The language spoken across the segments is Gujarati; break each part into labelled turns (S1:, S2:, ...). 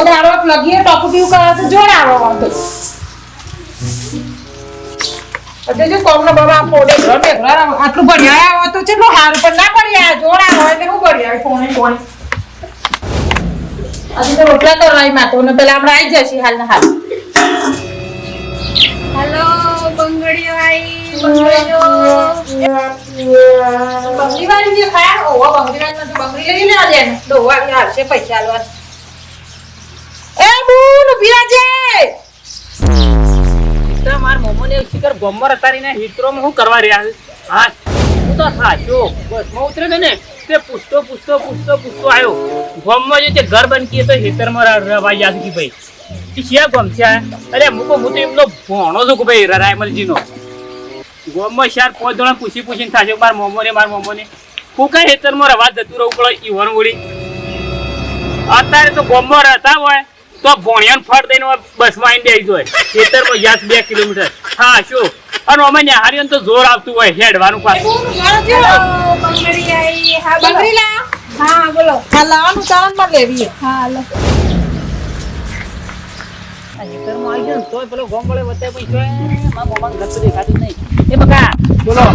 S1: દાડો લગીએ ટોપટીવ કરે તો જોડાવો વાંધો એટલે જો કોમનો બાબા પોડે ઘર આટલું ભણ્યા આવો તો ચેટલો હારું પણ ના ભણ્યા જોડાવો એટલે હું ભણ્યા કોણે આજે તો રોટલા કરવાય માતો ને પેલા આપણે આવી જશે હાલ ને હાલ
S2: હેલો બંગડીઓ આઈ બંગડીઓ
S1: બંગડી વાળી જે ખાયા ઓવા બંગડી વાળી નથી બંગડી લઈ લેવા દે ને ડોવા આવશે પૈસા આલવા એ બૂન બિરાજે
S3: તો માર મોમોને શિકર ગોમર અતારીને હિત્રોમાં હું કરવા રહ્યા હા હું તો સાચો બસમાં ઉતરે છે ને તે પૂછતો આવ્યો ગોમમાં જે ઘર બનકી તો હિતરમાં રવાઈ યાદ કી ભાઈ શિયા ગોમ છે અરે હું તો એમનો ભણો છું કે ભાઈ રાયમલજીનો ગોમમાં ચાર પાંચ જણા પૂછીને થાશે માર મોમોને હું કઈ હિતરમાં રવા જતું રહું પડે ઈવન ઉડી અત્યારે તો ગોમમાં રહેતા હોય તો ભોણિયાને ફટ દઈને બસમાં આવીને બેસી જાય ખેતરમાં યાદ 2 કિલોમીટર હા શું અને અમે નિહારીને તો જોર આવતું હોય હેડવાનું પાછું
S2: બંગડી આઈ હા બંગડી લા હા બોલો
S1: હા લાવવાનું કારણ માં લેવી
S2: હા લો
S3: ખેતરમાં આવી જાય તોય પેલો ગોમ વળે વચ્ચે પૈસો મારા મોમાને ઘર તો દેખાતું નહીં એ બકા બોલો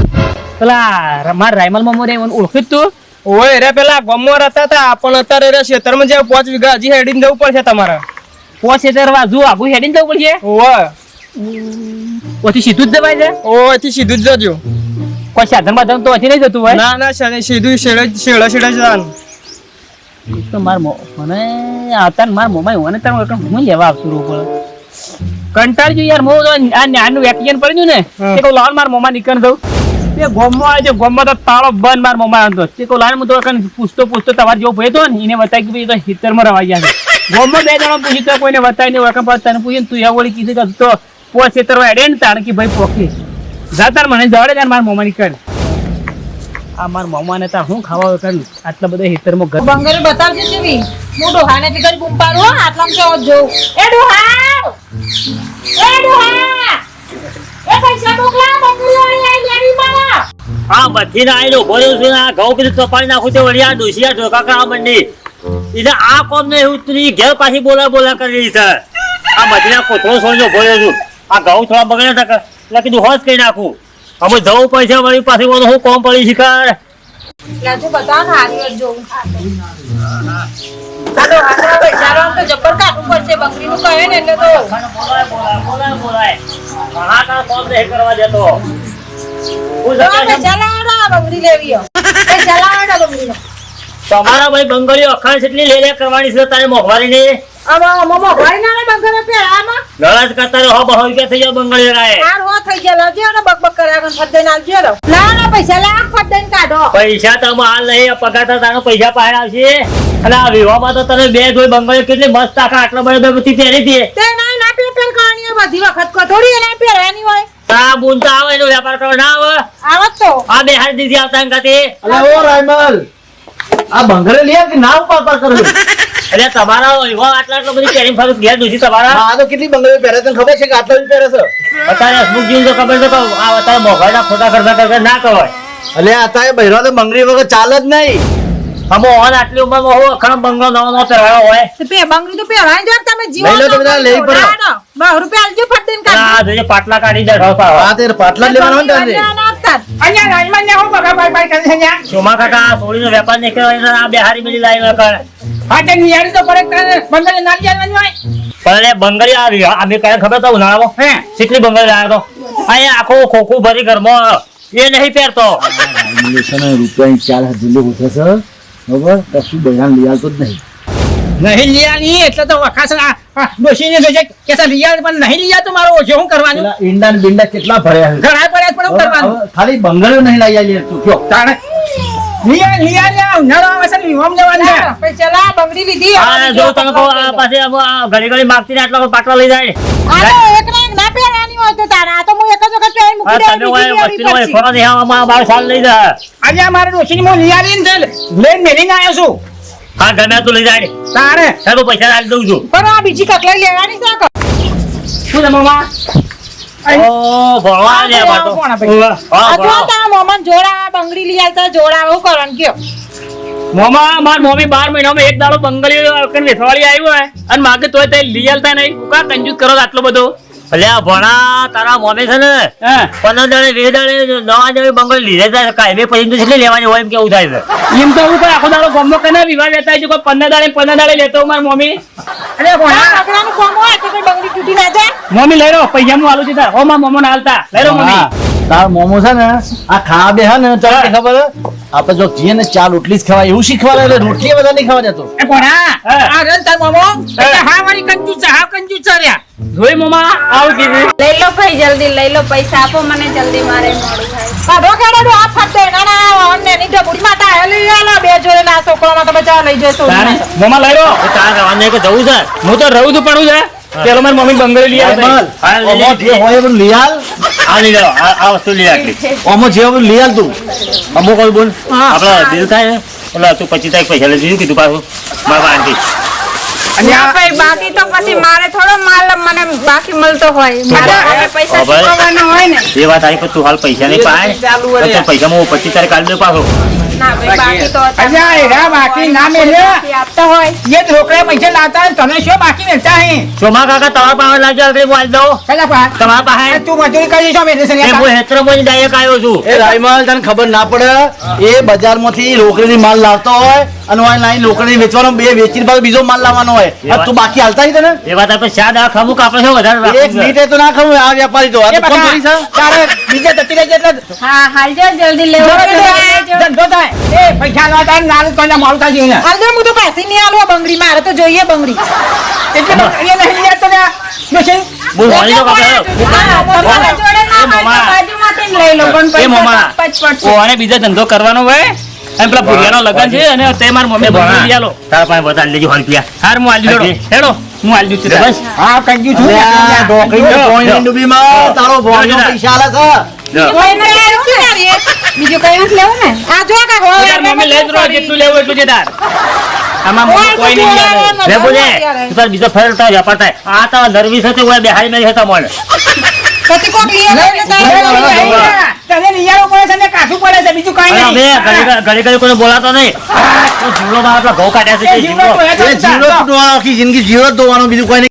S3: પેલા માર રાયમલ મોમો રે ઓળખી તું
S4: ઓય રે પેલા ગોમમાં રહેતા હતા પણ અત્યારે રે ખેતરમાં જે 5 વીઘા હજી હેડીને જવું પડશે તમારે
S3: 5 હેતરવા જો આગુ હેડીને જવું પડશે
S4: ઓય
S3: ઓથી સીધું જ દબાઈ જાય
S4: ઓય થી સીધું જ જજો
S3: કોઈ સાધન બાધન તો ઓથી નહીં જતું હોય
S4: ના સીધું શેડા જવાનું
S3: તો માર મને આવતા માર મોમાઈ મને તાર હું લેવા આવતું રહું પડે કંટાળ યાર મો આ નાનું વેકેશન પડ્યું ને તે કો લાલ માર મોમા નીકળ દઉં તે ગોમમાં આવે છે ગોમમાં તો તાળો બંધ માર મોમા આવતો તે કો લાલ હું તો પૂછતો તમારે જેવો ભય તો ને એને બતાવી કે ભાઈ તો હિતરમાં રવાઈ ગયા છે ગોમમાં 2 જણા પૂછી તો કોઈને બતાવી નહીં ઓળખ પાસ તને પૂછીને તું વળી કીધું કે તો પોસ હેતર એડે ને તાણ કે ભાઈ પોખી જા તાર મને જવાડે તાર માર મોમા નીકળ આ માર મોમાને તાર હું ખાવા કર આટલા બધા હિતરમાં ઘર
S1: બંગડી બતાવજે જેવી હું ડોહાને ટીકર બૂમ પાડું હો આટલામ છે જો એ ડોહા એ પૈસા મોકલા બંગડી વાળી આઈ લેવી મારા
S5: હા બધી ના આયલો ભર્યો છે આ ઘઉં પીધું ચપાડી નાખું તે વળિયા ડોસિયા ઢોકા કરવા મંડી એટલે આ કોમ ને એવું તું ઘેર પાછી બોલા કરી છે આ બધીના કોથળો સોળ્યો ભર્યો છું આ ઘઉં થોડા બગડ્યા હતા એટલે કીધું હોશ કરી નાખું અમે જવું પૈસા વળી પાછી હું કોમ પડી શીખાડ
S1: લાજો બતાવ ને હારી જોઉં ચાલો આટલા પૈસા રો તો જબર કાટું પડશે બંગડીનું કહે ને એટલે તો
S5: બોલાય ઘણા કા કોમ નહીં કરવા દેતો
S1: પૈસા લાવડા બંગડી લેવી હો પૈસા લાવડા બંગડીનો
S5: તમારા ભાઈ બંગડીઓ અખાણ જેટલી લે કરવાની છે તારે મોંઘવારી ને
S1: આમાં મોગવાઈ ના બંગડે પેરામાં
S5: લડાસ કરતા રહો બહુ રૂપિયા થઈ જાય બંગડી રાય
S1: હાર હો થઈ ગયા લાવજો ને બકબક કર્યા કન ફદ દઈને આલજો લો ના પૈસા લાખ ફદ દઈને કાઢો
S5: પૈસા તો હાલ નહીં પગાર તો તારો પૈસા પાડ આવશે અને આ વિવાહમાં તો તને 2 જોઈ બંગડીઓ કેટલી મસ્ત આખા આટલા બધા બધી પહેરી હતી
S1: તે ના પેપર કરવાની બધી વખત કો થોડી એના પહેરવાની હોય
S5: આ બુન તો આવે એનો વેપાર કરવા ના આવે
S1: આવત તો
S5: આ બે હાર દીધી આવતા અંગાતે
S6: અલે ઓ રાયમલ આ બંગરે લે કે ના ઉપર કરો
S5: એટલે તમારા વિવાહ આટલા બધી પહેરી ફરક ઘેર દૂધી તમારા
S6: આ તો કેટલી બંગરે પહેરે તને ખબર છે કે આટલા પહેરે છે
S5: અત્યારે હસમુખજી તો ખબર છે કે આ અત્યારે મોઘાના ખોટા કરતા ના કહેવાય
S6: અલે આ તાય બૈરો તો બંગરી વગર ચાલે જ નહીં
S5: અમો ઓન આટલી ઉંમરમાં હો અખણ બંગલો નવો પહેરાયો હોય
S1: તે બંગડી તો પહેરાઈ જો તમે જીવો
S6: લઈ લો તો બધા લઈ પડો.
S1: 10 રૂપિયા આલજો ફદ દઈને કાઢો
S5: આ જોઈએ પાટલા કાઢી દે ઢોપા
S6: આ તે પાટલા લેવાનો ને તારે
S1: અહીંયા રાજમાન ને હું બગા બાય કરે છે ન્યા
S5: ચોમા કાકા સોળીનો વેપાર નહીં કર્યો આ બેહારી મિલી લાવી કર
S1: હા તે નિયારી તો પડે બંગડી ના લેવાની હોય
S5: પણ એ બંગડી આવી અમે કઈ ખબર તો ઉનાળામાં
S1: હે
S5: કેટલી બંગડી લાવ્યો તો અહીંયા આખું ખોખું ભરી ઘરમાં એ નહીં પહેરતો
S6: રૂપિયા 4000 જેટલું ઉઠે છે બરોબર કશું બૈરાન લઈ આવતો જ નહીં
S4: નહીં એટલે તો વખાસ ડોશીને જોજે કેસા લિયા પણ નહીં લિયા તો મારો ઓછો હું કરવાનું
S6: પેલા ઈંડા ને બિંડા કેટલા ભર્યા છે
S4: ઘણા પડ્યા પણ હું કરવાનું
S6: હવે ખાલી બંગડીઓ નહીં લઈ આવી તું કયો
S4: તાણે લિયા ઉનાળો આવે છે લીહોમ લેવાનું છે
S1: પૈસા લા બંગડી લીધી
S5: આ જો તમે કહો આ પાસે ઘડી માગતી ને આટલા પાટલા લઈ જાય
S1: આ તો એક ના પહેરવાની હોય તો તારા આ તો હું એક જ વખત પહેરી મૂકી
S5: તમે હોય વસ્તીનો હોય ખોરા દેવામાં 12 સાલ લઈ જાય
S4: આજે મારે ડોશીની હું લિયારીને છે લઈને મેલીને આવ્યો છું
S5: હા ગમે તું લઈ જાય
S4: તારે
S5: ચાલો પૈસા આપી દઉં છું
S1: પણ આ બીજી કટલાઈ લેવાની છે
S4: શું છે મામા
S5: ઓ ભગવાન લે બાતો
S1: આ જો તા મોમન જોડા બંગડી લઈ આવતા જોડા હું કરવાનું કયો
S3: મોમાં માર મમ્મી 12 મહિનામાં એક દાડો બંગલી વેસવાળી આવ્યો હોય અને માગે તોય તે લઈ આલતા નહીં કા કંજૂસ કરો છો આટલો બધો
S5: અલ્યા ભણા તારા મોમે છે ને
S3: હા
S5: 15 દાડે 20 દાડે 9 દાડે બંગલ લીધે જાય કાયમે પછી તો કેટલી લેવાની હોય એમ કેવું થાય છે
S3: એમ તો હું કોઈ આખો દાડો ગમો કને વિવાહ લેતા હોય છે કોઈ 15 દાડે લેતો માર મમ્મી
S1: અરે ભણા છોકરાનું કોમ હોય તો કોઈ બંગડી તૂટી ના જાય
S3: મમ્મી લઈ રો પૈસા હું આલું છું તાર હો માં મમ્મો ના હાલતા લઈ રો મમ્મી
S6: તાર મોમો છે ને આ ખાવા બે ને તને ખબર હે? આપણે જો જીએ ને ચાર રોટલી જ ખવાય એવું શીખવાડે એટલે રોટલી બધા નહીં ખાવા જતો
S1: એ ભણા
S3: હા.
S1: આ રન તાર મામો હા વાળી કંજૂસ છે હા કંજૂસ છે ર્યા
S3: જોઈ મમ્મા આવું કીધું
S2: લઈ લો ભાઈ જલ્દી લઈ લો પૈસા આપો મને જલ્દી મારે મોડું થાય
S1: કાઢો કાઢો આ ફાટે નાના અમને ની ઢબુડી માં તા લઈ આલો બે જોડે ના છોકરામાં તો બચાવ લઈ જશો
S3: તારે મમ્મા લઈ રો
S5: તારા રહેવાનું કે જવું છે
S3: હું તો રહું છું પણ હું છે પેલો મારી મમ્મી બંગડી લઈ
S6: અમલ,
S3: આવે
S6: ઓમો જે હોય એ બધું લઈ આલ
S5: આ લઈ લો આ વસ્તુ લઈ આટલી
S6: ઓમો જે હોય એ બધું લઈ આલ તું
S5: અમુક કોઈ બોલ આપડે બિલ થાય ને એટલે તું 25 તારીખ પૈસા લઈ કીધું પાછું મારા આંટી
S2: ના ભાઈ બાકી તો પછી મારે થોડો માલ મને બાકી મળતો હોય મારે હવે પૈસા
S5: હવે-
S2: ચૂકવવાના હોય ને
S5: એ વાત આવી પણ તું હાલ પૈસા નહીં પાય તો પૈસા હું 25 તારીખ આલી દઉં પાછો
S2: ના ભાઈ બાકી તો હતા.
S1: અલ્યા એરા બાકી ના મેલે
S2: બાકી આપતા હોય
S1: ये ढोकळे पैसे लावता है तने शो बाकी मिलता है
S5: ચોમા કાકા તમારા પાસે લાવજો આગળ હું આલી દઉં
S1: कला पा
S5: તમારા પાસે
S1: तू मजूरी કરી છો મેરે
S5: એ
S1: સરિયા
S5: હું હેતરમોની ડાયરેક્ટ આવ્યો છું
S6: એ રાયમલ તને ખબર ના પડે એ બજારમાંથી રોકડીની માલ લાવતો હોય અને ઓય લાઈન રોકડી વેચવાનો બે વેચીને પાછો બીજો માલ લાવવાનો હોય આ તું બાકી હાલતા નહીં તને
S5: એ વાત આપણે શા દા ખમુક આપણે શું વધારે
S6: એક
S5: રાખવું છે?
S6: મિનિટે તો ના ખબર આ વ્યાપારી તો આ
S1: એ
S6: તો કોણ
S1: બકા
S6: કરી છે
S1: તારે બીજે જતી રહી એટલે
S2: હા હાલજો જલ્દી લેવો
S1: ધંધો થાય એ પૈસા નો તાર નાલ કોઈને મોડું થાય છે હાલ હું તો પાછી નહીં આલું બંગડી મારે તો જોઈએ બંગડી એટલે બંગડી નહીં યાર તને મશીન
S5: હું હોળી તો કાપડો.
S2: તમારા જોડે ના હોય તો
S3: મમ્મા.
S2: બાજુમાંથી જ લઈ લો પણ
S3: એ
S2: પૈસા
S3: મમ્મા
S2: તો આપવા જ પડશે
S3: ઓને બીજો ધંધો કરવાનો હોય અને પેલા ભૂરિયાનો લગન છે અને તે માર મમ્મી બંગડી લઈ આલો
S5: તારા પાસે બતાવી લેજો હાલ રૂપિયા
S3: હાર હું આલી દેડો હેડો હું આલી દઉં છું
S5: બસ
S1: હા કંજુ છું
S6: અલ્યા, ઢોકળીની પોણીની ડૂબીમાં તારો ભોણિયો પૈસા આલે છે
S5: જો.
S2: કોઈને લેવું છે? બીજું કઈ નથી લેવું ને
S1: આ જો કા
S3: તું તાર મમ્મી લઈ જ રહો, જેટલું લેવું એટલું છે તાર આમાં મમ્મી કોઈ નહીં લઈ આવે.
S5: લે બોલે તું તાર બીજો ફેર થાય વેપાર થાય આ તો નર્વી સાથે ઓય બેહાડી મેં હતા મોને
S1: કતી કોક લઈ આવે તને નિયારો પડે છે ને કાઠું પડે છે બીજું કઈ
S5: અરે
S1: નહીં
S5: બે ઘડી કોઈને બોલાતો નહીં જીવડો માં આપડા ઘઉં કાઢ્યા છે
S1: એ જીવડો તો
S5: જીવડો.
S1: એ
S6: એ જીવડો તૂટવાનો, આખી જિંદગી જીવડો જ ધોવાનો, બીજું કોઈ નહીં.